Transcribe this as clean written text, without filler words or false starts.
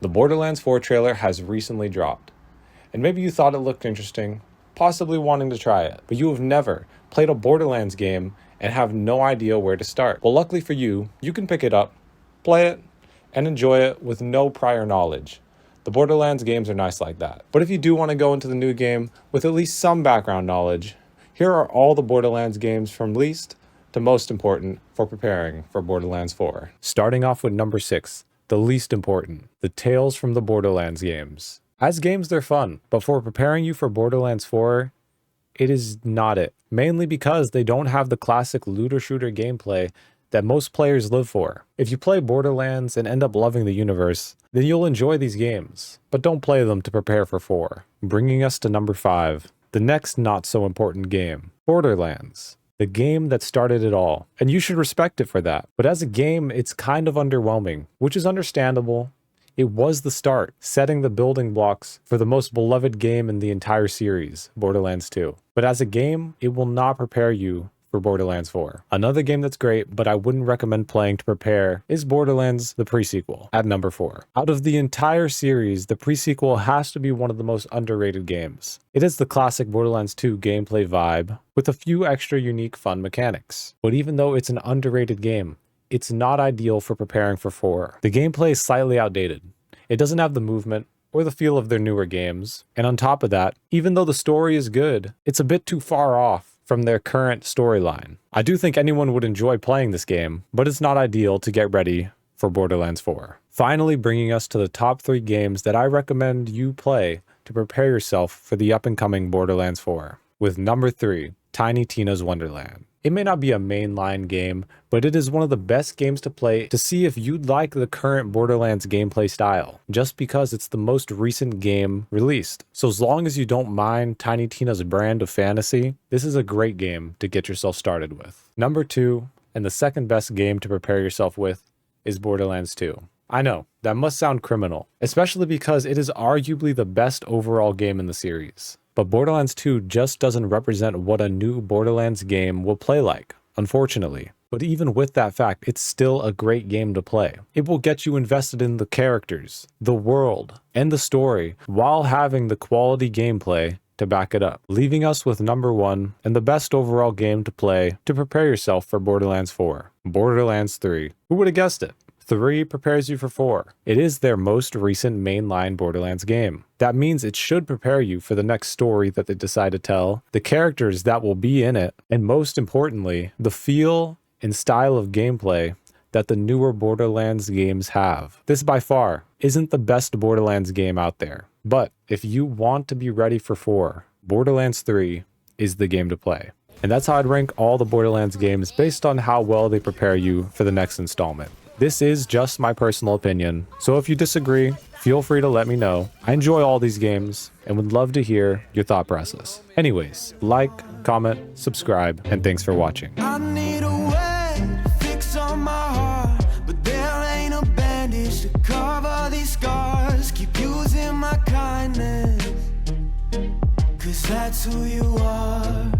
The Borderlands 4 trailer has recently dropped, and maybe you thought it looked interesting, possibly wanting to try it, but you have never played a Borderlands game and have no idea where to start. Well, luckily for you, you can pick it up, play it, and enjoy it with no prior knowledge. The Borderlands games are nice like that. But if you do want to go into the new game with at least some background knowledge, here are all the Borderlands games from least to most important for preparing for Borderlands 4. Starting off with number 6, the least important, the Tales from the Borderlands games. As games, they're fun, but for preparing you for Borderlands 4, it is not it. Mainly because they don't have the classic looter-shooter gameplay that most players live for. If you play Borderlands and end up loving the universe, then you'll enjoy these games, but don't play them to prepare for 4. Bringing us to number 5, the next not so important game, Borderlands. The game that started it all, and you should respect it for that. But as a game, it's kind of underwhelming, which is understandable. It was the start, setting the building blocks for the most beloved game in the entire series, Borderlands 2. But as a game, it will not prepare you for Borderlands 4. Another game that's great, but I wouldn't recommend playing to prepare, is Borderlands, the prequel, at number 4. Out of the entire series, the prequel has to be one of the most underrated games. It is the classic Borderlands 2 gameplay vibe, with a few extra unique fun mechanics. But even though it's an underrated game, it's not ideal for preparing for 4. The gameplay is slightly outdated. It doesn't have the movement or the feel of their newer games. And on top of that, even though the story is good, it's a bit too far off from their current storyline. I do think anyone would enjoy playing this game, but it's not ideal to get ready for Borderlands 4. Finally, bringing us to the top 3 games that I recommend you play to prepare yourself for the up-and-coming Borderlands 4. With number 3, Tiny Tina's Wonderland. It may not be a mainline game, but it is one of the best games to play to see if you'd like the current Borderlands gameplay style, just because it's the most recent game released. So as long as you don't mind Tiny Tina's brand of fantasy, this is a great game to get yourself started with. Number 2, and the second best game to prepare yourself with, is Borderlands 2. I know, that must sound criminal, especially because it is arguably the best overall game in the series. But Borderlands 2 just doesn't represent what a new Borderlands game will play like, unfortunately. But even with that fact, it's still a great game to play. It will get you invested in the characters, the world, and the story, while having the quality gameplay to back it up, leaving us with number 1 and the best overall game to play to prepare yourself for Borderlands 4. Borderlands 3. Who would have guessed it? 3 prepares you for 4. It is their most recent mainline Borderlands game. That means it should prepare you for the next story that they decide to tell, the characters that will be in it, and most importantly, the feel and style of gameplay that the newer Borderlands games have. This by far isn't the best Borderlands game out there, but if you want to be ready for 4, Borderlands 3 is the game to play. And that's how I'd rank all the Borderlands games based on how well they prepare you for the next installment. This is just my personal opinion, so if you disagree, feel free to let me know. I enjoy all these games and would love to hear your thought process. Anyways, like, comment, subscribe, and thanks for watching. I need a way to fix on my heart, but there ain't a bandage to cover these scars. Keep using my kindness, 'cause that's who you are.